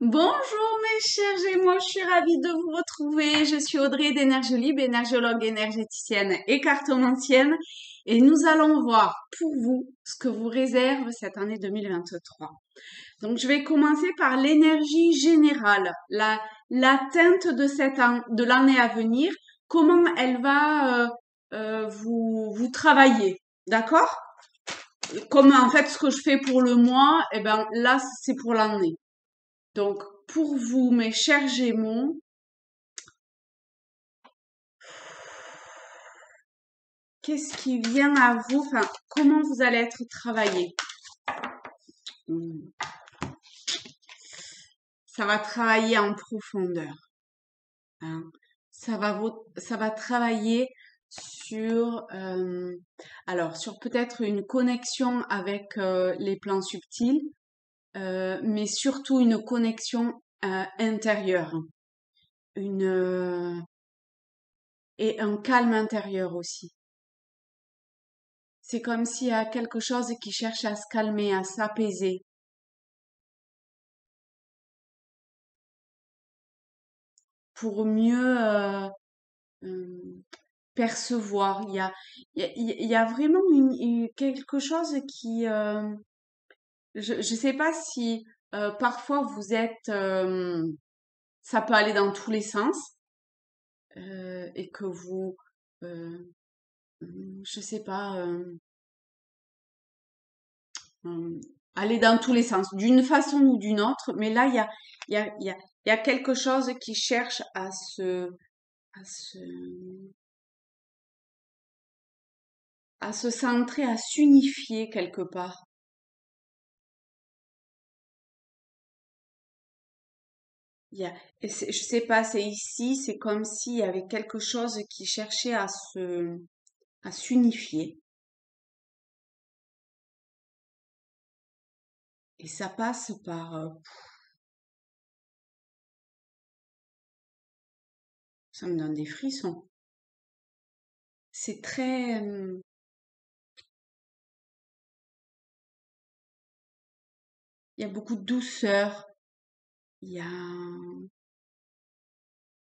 Bonjour mes chers Gémeaux, je suis ravie de vous retrouver. Je suis Audrey d'Énergie énergologue énergéticienne et cartomancienne et nous allons voir pour vous ce que vous réserve cette année 2023. Donc je vais commencer par l'énergie générale, la teinte de de l'année à venir, comment elle va vous travailler, d'accord? Comme en fait ce que je fais pour le mois, et ben là c'est pour l'année. Donc, pour vous, mes chers Gémeaux, qu'est-ce qui vient à vous? Enfin, comment vous allez être travaillé? Hmm. Ça va travailler en profondeur, hein. Ça va travailler sur, sur peut-être une connexion avec les plans subtils, mais surtout une connexion intérieure, une et un calme intérieur aussi. C'est comme s'il y a quelque chose qui cherche à se calmer, à s'apaiser, pour mieux euh, percevoir. Il y a vraiment quelque chose qui... je ne sais pas si parfois vous êtes... ça peut aller dans tous les sens et que vous... euh, je sais pas... euh, aller dans tous les sens, d'une façon ou d'une autre. Mais là, il y a, il y a, il y a quelque chose qui cherche à se, à se centrer, à s'unifier quelque part. Je sais pas, c'est ici, c'est comme s'il y avait quelque chose qui cherchait à s'unifier. Et ça passe par, ça me donne des frissons. C'est très, il y a beaucoup de douceur, il y a,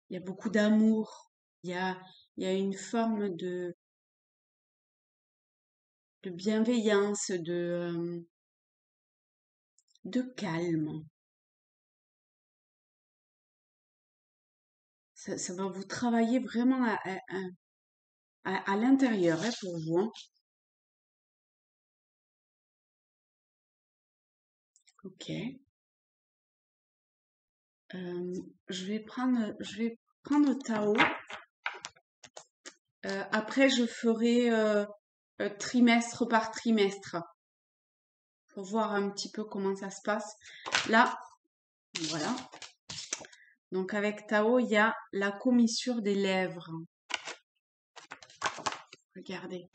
il y a beaucoup d'amour, il y a, il y a une forme de bienveillance, de calme. Ça va vous travailler vraiment à l'intérieur, hein, pour vous, hein. Ok. Je vais prendre Tao. Après, je ferai trimestre par trimestre pour voir un petit peu comment ça se passe. Là, voilà. Donc avec Tao, il y a la commissure des lèvres. Regardez.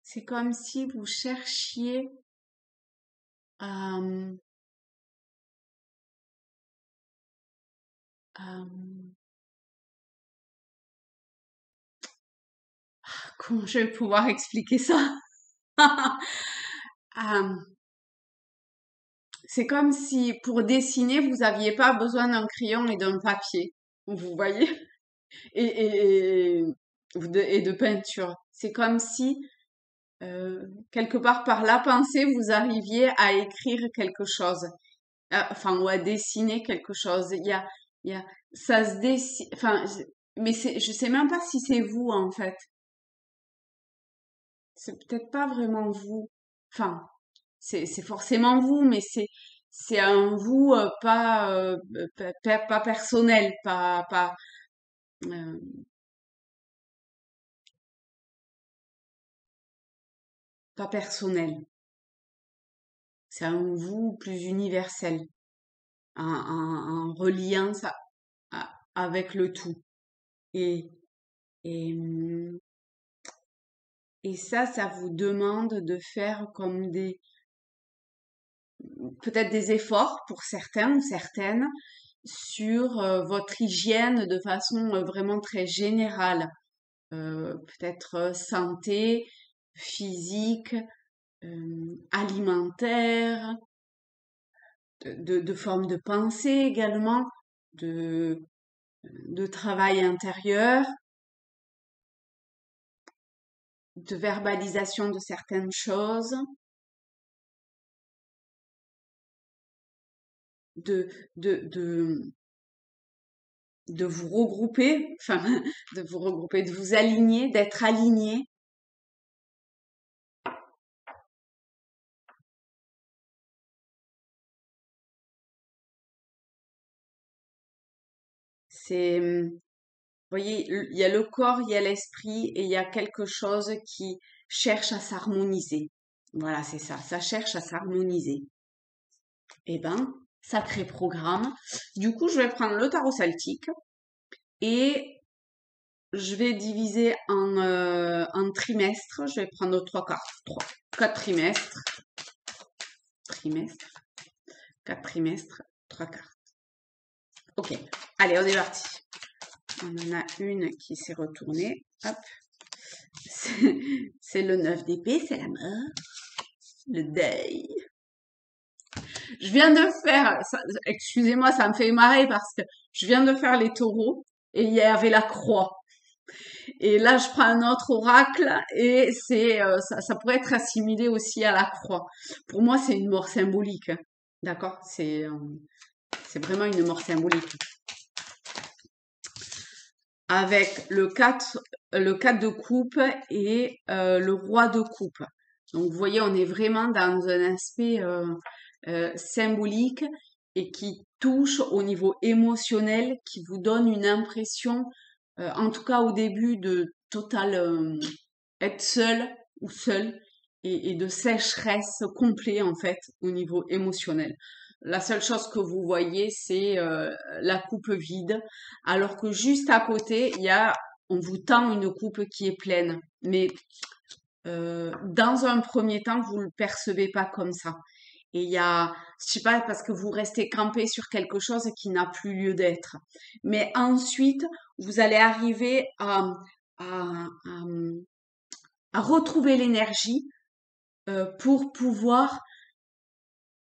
C'est comme si vous cherchiez à, à- comment je vais pouvoir expliquer ça? À- c'est comme si pour dessiner, vous n'aviez pas besoin d'un crayon et d'un papier. Vous voyez? Et, et de peinture. C'est comme si, quelque part par la pensée, vous arriviez à écrire quelque chose, enfin, ou à dessiner quelque chose. Il y a, ça se dessine, enfin, mais je sais même pas si c'est vous, en fait. C'est peut-être pas vraiment vous. Enfin, c'est forcément vous, mais c'est un vous pas personnel, euh, pas personnel. C'est un vous plus universel, en reliant ça avec le tout. Et, et, hum, et ça vous demande de faire comme peut-être des efforts pour certains ou certaines sur votre hygiène de façon vraiment très générale. Peut-être santé, physique, alimentaire, de forme de pensée également, de, de travail intérieur, de verbalisation de certaines choses, de, de, de, de vous regrouper, enfin, de vous regrouper, de vous aligner, d'être aligné. C'est, vous voyez, il y a le corps, il y a l'esprit et il y a quelque chose qui cherche à s'harmoniser. Voilà, c'est ça, ça cherche à s'harmoniser. Eh ben, sacré programme. Du coup, je vais prendre le tarot celtique et je vais diviser en trimestres. Je vais prendre trois cartes, quatre trimestres, quatre trimestres, trois cartes. Ok, allez, on est parti. On en a une qui s'est retournée. Hop. C'est le 9 d'épée, c'est la mort. Le deuil. Je viens de faire, excusez-moi, ça me fait marrer parce que je viens de faire les taureaux et il y avait la croix. Et là, je prends un autre oracle et ça pourrait être assimilé aussi à la croix. Pour moi, c'est une mort symbolique. Hein. D'accord? C'est vraiment une mort symbolique. Avec le 4 de coupe et le roi de coupe. Donc, vous voyez, on est vraiment dans un aspect symbolique et qui touche au niveau émotionnel, qui vous donne une impression, en tout cas au début, de total être seul ou seul et de sécheresse complet en fait au niveau émotionnel. La seule chose que vous voyez, c'est la coupe vide, alors que juste à côté, on vous tend une coupe qui est pleine. Mais dans un premier temps, vous le percevez pas comme ça. Et je sais pas, parce que vous restez campé sur quelque chose qui n'a plus lieu d'être. Mais ensuite, vous allez arriver à, à retrouver l'énergie pour pouvoir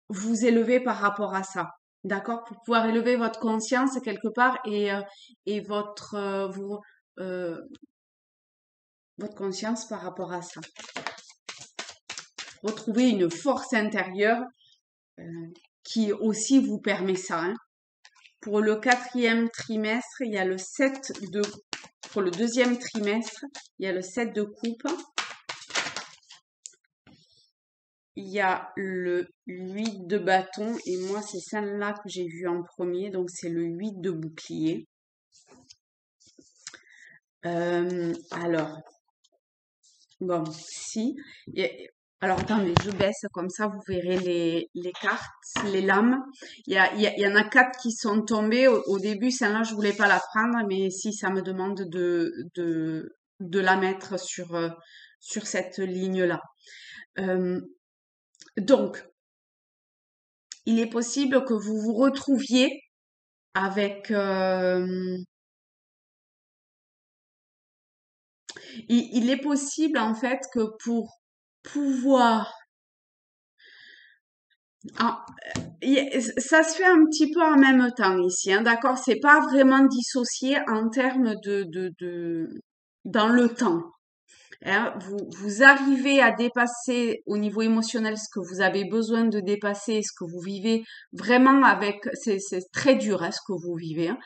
vous élever par rapport à ça. D'accord? Pour pouvoir élever votre conscience quelque part et votre conscience par rapport à ça. Retrouver une force intérieure qui aussi vous permet ça. Hein. Pour le quatrième trimestre, il y a le 7 de... Pour le deuxième trimestre, il y a le 7 de coupe. Il y a le 8 de bâton et moi c'est celle-là que j'ai vue en premier, donc c'est le 8 de bouclier. Alors, bon, si. Alors attendez, je baisse comme ça, vous verrez les cartes, les lames. Il y en a 4 qui sont tombées. Au début, celle-là, je voulais pas la prendre, mais si ça me demande de la mettre sur cette ligne-là. Donc, il est possible que vous vous retrouviez avec... il est possible en fait que pour pouvoir... ça se fait un petit peu en même temps ici, hein, d'accord? C'est pas vraiment dissocié en termes dans le temps. Hein, vous arrivez à dépasser au niveau émotionnel ce que vous avez besoin de dépasser, ce que vous vivez vraiment avec, c'est très dur hein, ce que vous vivez, hein,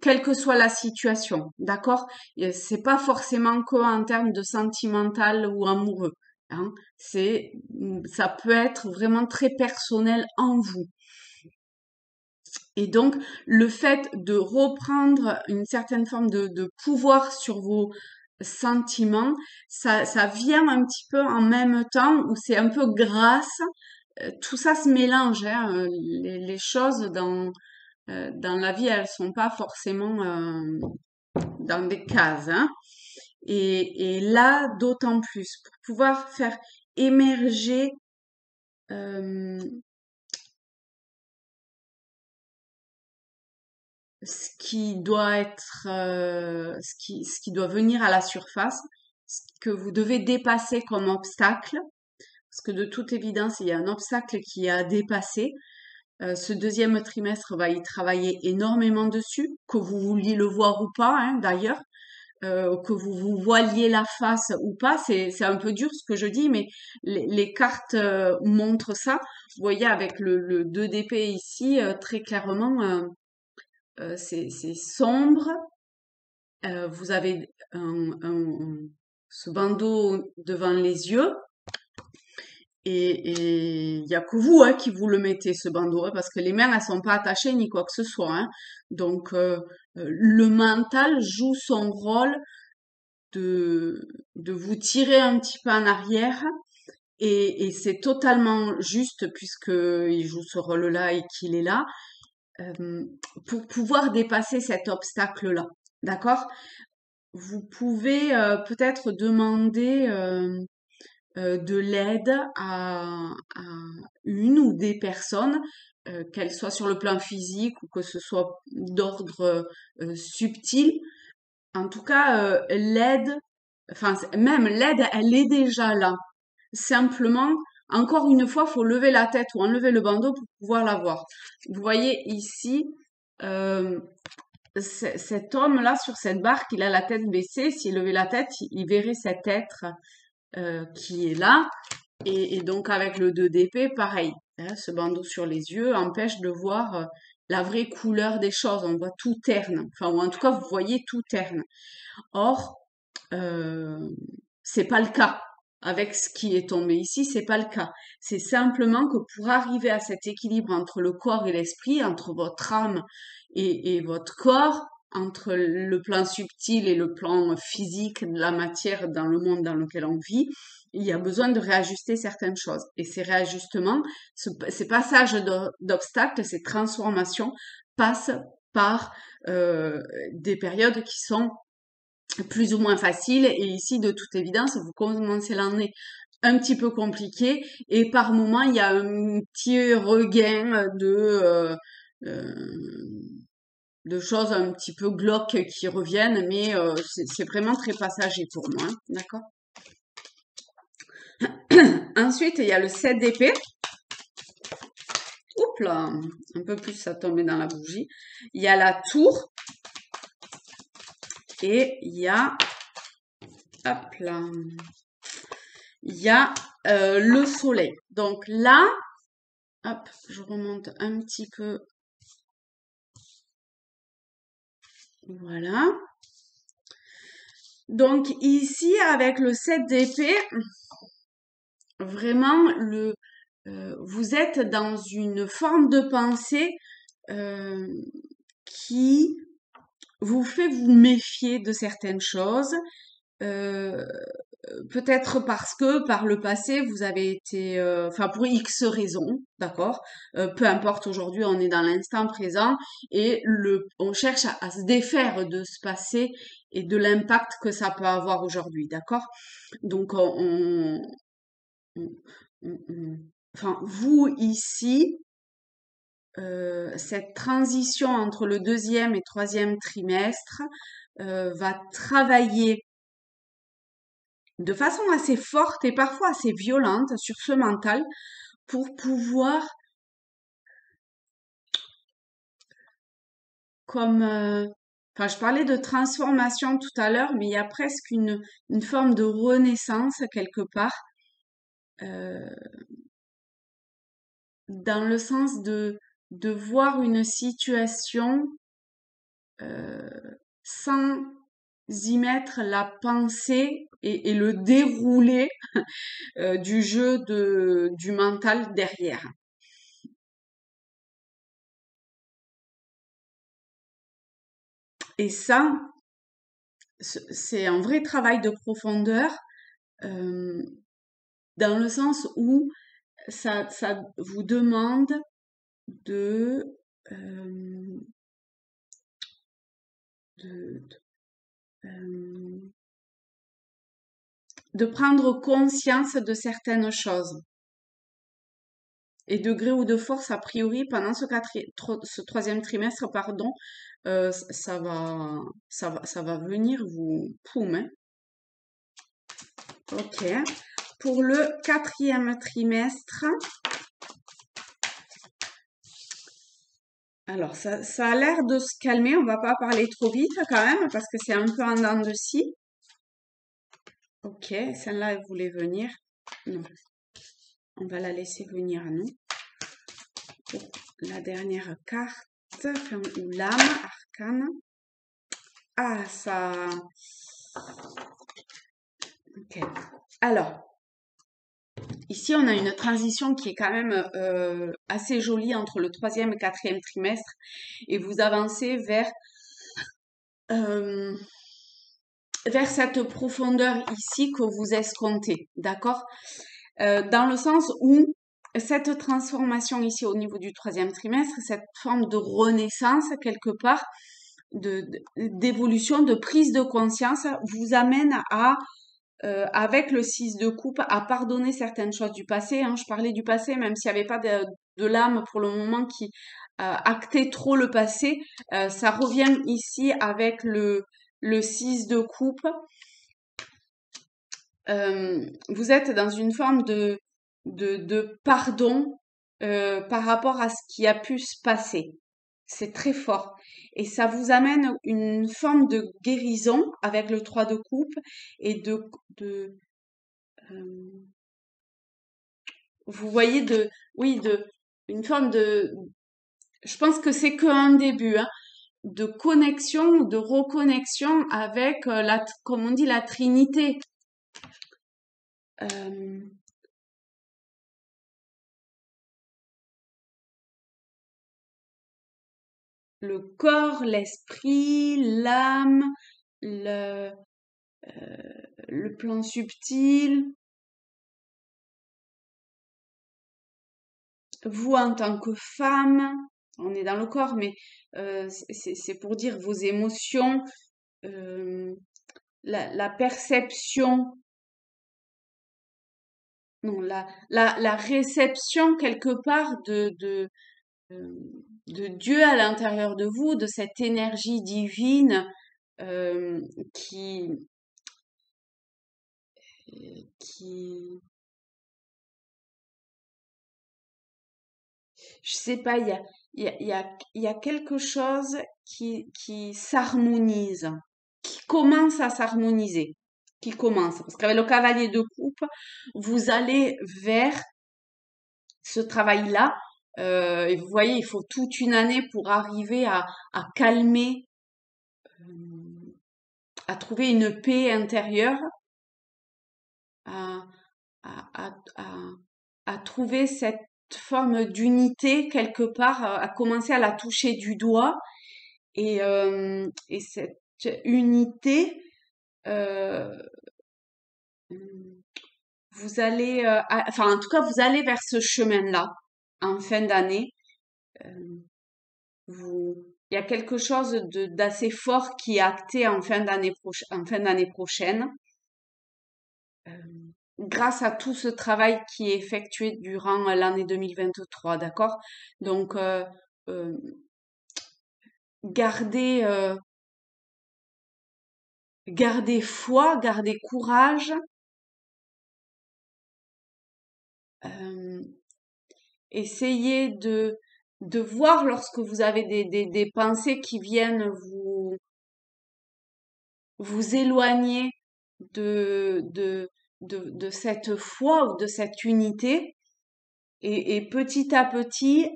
quelle que soit la situation, d'accord? C'est pas forcément que en termes de sentimental ou amoureux, hein, ça peut être vraiment très personnel en vous. Et donc, le fait de reprendre une certaine forme de pouvoir sur vos sentiments, ça vient un petit peu en même temps où c'est un peu grâce. Tout ça se mélange, hein, les choses dans la vie, elles sont pas forcément dans des cases. Hein. Et là, d'autant plus, pour pouvoir faire émerger euh, ce qui doit venir à la surface, ce que vous devez dépasser comme obstacle, parce que de toute évidence, il y a un obstacle qui est à dépasser. Ce deuxième trimestre va y travailler énormément dessus, que vous vouliez le voir ou pas, hein, d'ailleurs, que vous vous voiliez la face ou pas. C'est un peu dur ce que je dis, mais les cartes montrent ça. Vous voyez avec le 2 d'épée ici, très clairement, c'est sombre. Vous avez ce bandeau devant les yeux. Et il y a que vous hein, qui vous le mettez ce bandeau hein, parce que les mains elles sont pas attachées ni quoi que ce soit hein. Donc le mental joue son rôle de de vous tirer un petit peu en arrière et c'est totalement juste puisque il joue ce rôle-là et qu'il est là euh, pour pouvoir dépasser cet obstacle-là. D'accord? Vous pouvez peut-être demander de l'aide à une ou des personnes, qu'elles soient sur le plan physique ou que ce soit d'ordre subtil. En tout cas, l'aide, enfin même l'aide, elle est déjà là. Simplement, encore une fois, faut lever la tête ou enlever le bandeau pour pouvoir la voir. Vous voyez ici, euh, cet homme-là sur cette barque, il a la tête baissée. S'il levait la tête, il verrait cet être qui est là. Et donc avec le 2 d'épée, pareil. Hein, ce bandeau sur les yeux empêche de voir la vraie couleur des choses. On voit tout terne. Enfin, ou en tout cas, vous voyez tout terne. Or, euh, c'est pas le cas. Avec ce qui est tombé ici, c'est pas le cas. C'est simplement que pour arriver à cet équilibre entre le corps et l'esprit, entre votre âme et votre corps, entre le plan subtil et le plan physique de la matière dans le monde dans lequel on vit, il y a besoin de réajuster certaines choses. Et ces réajustements, ces passages d'obstacles, ces transformations passent par des périodes qui sont plus ou moins faciles. Et ici, de toute évidence, vous commencez l'année un petit peu compliqué et par moment, il y a un petit regain de choses un petit peu glauques qui reviennent, mais c'est vraiment très passager pour moi. Hein, d'accord? Ensuite, il y a le 7 d'épée. Oups là, un peu plus ça tombait dans la bougie. Il y a la tour et il y a, hop là, il y a le soleil. Donc là, hop, je remonte un petit peu. Voilà. Donc ici, avec le 7 d'épée, vraiment, vous êtes dans une forme de pensée euh, qui vous fait vous méfier de certaines choses. Euh, Peut-être parce que par le passé vous avez été, enfin pour X raisons, d'accord. Peu importe. Aujourd'hui, on est dans l'instant présent et on cherche à se défaire de ce passé et de l'impact que ça peut avoir aujourd'hui, d'accord. Donc on- enfin vous ici, cette transition entre le deuxième et troisième trimestre va travailler de façon assez forte et parfois assez violente sur ce mental pour pouvoir, comme, enfin, je parlais de transformation tout à l'heure, mais il y a presque une forme de renaissance quelque part, euh, dans le sens de voir une situation euh, sans y mettre la pensée et le déroulé du jeu du mental derrière. Et ça, c'est un vrai travail de profondeur euh, dans le sens où ça vous demande de, euh, de, euh, de prendre conscience de certaines choses. et degré ou de force, a priori, pendant ce troisième trimestre, pardon, ça va venir vous poum, hein. Ok. Pour le quatrième trimestre, alors ça a l'air de se calmer. On va pas parler trop vite quand même parce que c'est un peu en dents de scie. Ok, celle-là, elle voulait venir. Non, on va la laisser venir à nous. Pour la dernière carte, enfin, ou lame arcane. Ah, ça. Ok. Alors, ici, on a une transition qui est quand même assez jolie entre le troisième et quatrième trimestre. Et vous avancez euh, vers cette profondeur ici que vous escomptez. D'accord? Dans le sens où cette transformation ici au niveau du troisième trimestre, cette forme de renaissance quelque part, d'évolution, de prise de conscience, vous amène à avec le 6 de coupe, à pardonner certaines choses du passé. Hein. Je parlais du passé, même s'il n'y avait pas de l'âme pour le moment qui actait trop le passé. Ça revient ici avec le 6 de coupe. Vous êtes dans une forme de pardon par rapport à ce qui a pu se passer. C'est très fort. Et ça vous amène une forme de guérison avec le 3 de coupe et vous voyez une forme je pense que c'est qu'un début, hein, de connexion, de reconnexion avec comme on dit, la Trinité. Euh, le corps, l'esprit, l'âme, le, le plan subtil, vous en tant que femme, on est dans le corps, mais c'est pour dire vos émotions, euh, la perception, non, la réception quelque part euh, de Dieu à l'intérieur de vous, de cette énergie divine euh, qui, qui, je sais pas, il y a quelque chose qui s'harmonise, qui commence à s'harmoniser, qui commence. Parce qu'avec le cavalier de coupe, vous allez vers ce travail-là. Et vous voyez, il faut toute une année pour arriver à calmer, à trouver une paix intérieure, à, à, à, à, à trouver cette forme d'unité quelque part, à commencer à la toucher du doigt. Et cette unité, euh, vous allez, enfin en tout cas, vous allez vers ce chemin-là en fin d'année. Euh, il y a quelque chose d'assez fort qui est acté en fin d'année prochaine, grâce à tout ce travail qui est effectué durant l'année 2023, d'accord? Donc, euh, gardez, gardez foi, gardez courage. euh, Essayez de voir lorsque vous avez des pensées qui viennent vous éloigner de, de, de cette foi ou de cette unité. Et petit à petit,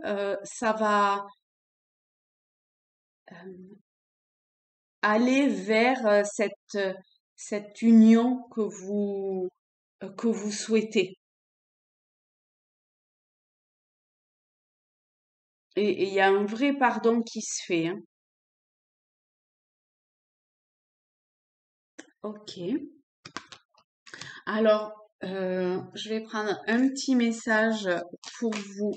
ça va aller vers cette union que vous souhaitez. Et il y a un vrai pardon qui se fait, hein. Ok. Alors, je vais prendre un petit message pour vous.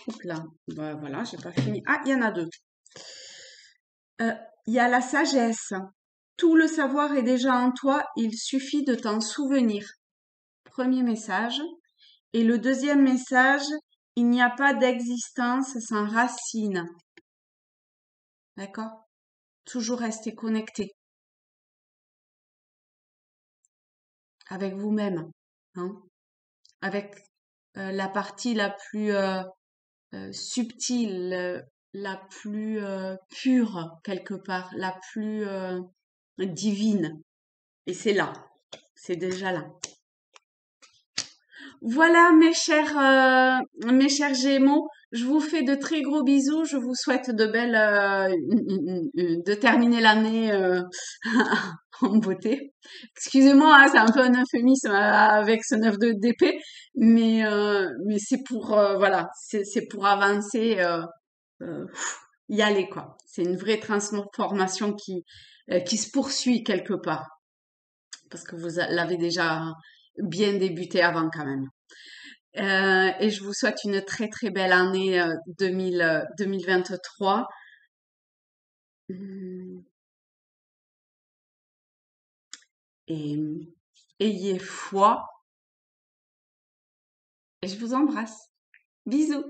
Oups là, bah, voilà, j'ai pas fini. Ah, il y en a deux. Euh, Il y a la sagesse. Tout le savoir est déjà en toi, il suffit de t'en souvenir. Premier message. Et le deuxième message, Il n'y a pas d'existence sans racine. D'accord? Toujours rester connecté avec vous-même, hein, avec la partie la plus subtile, la plus pure quelque part, la plus divine. Et c'est déjà là. Voilà mes chers Gémeaux, je vous fais de très gros bisous. Je vous souhaite de terminer l'année en beauté. Excusez-moi, hein, c'est un peu un euphémisme avec ce 9 de d'épée, mais c'est pour voilà, c'est pour avancer, euh, y aller quoi. C'est une vraie transformation qui se poursuit quelque part parce que l'avez déjà bien débuté avant quand même. Et je vous souhaite une très très belle année 2023. Hum, Et ayez foi et je vous embrasse. Bisous.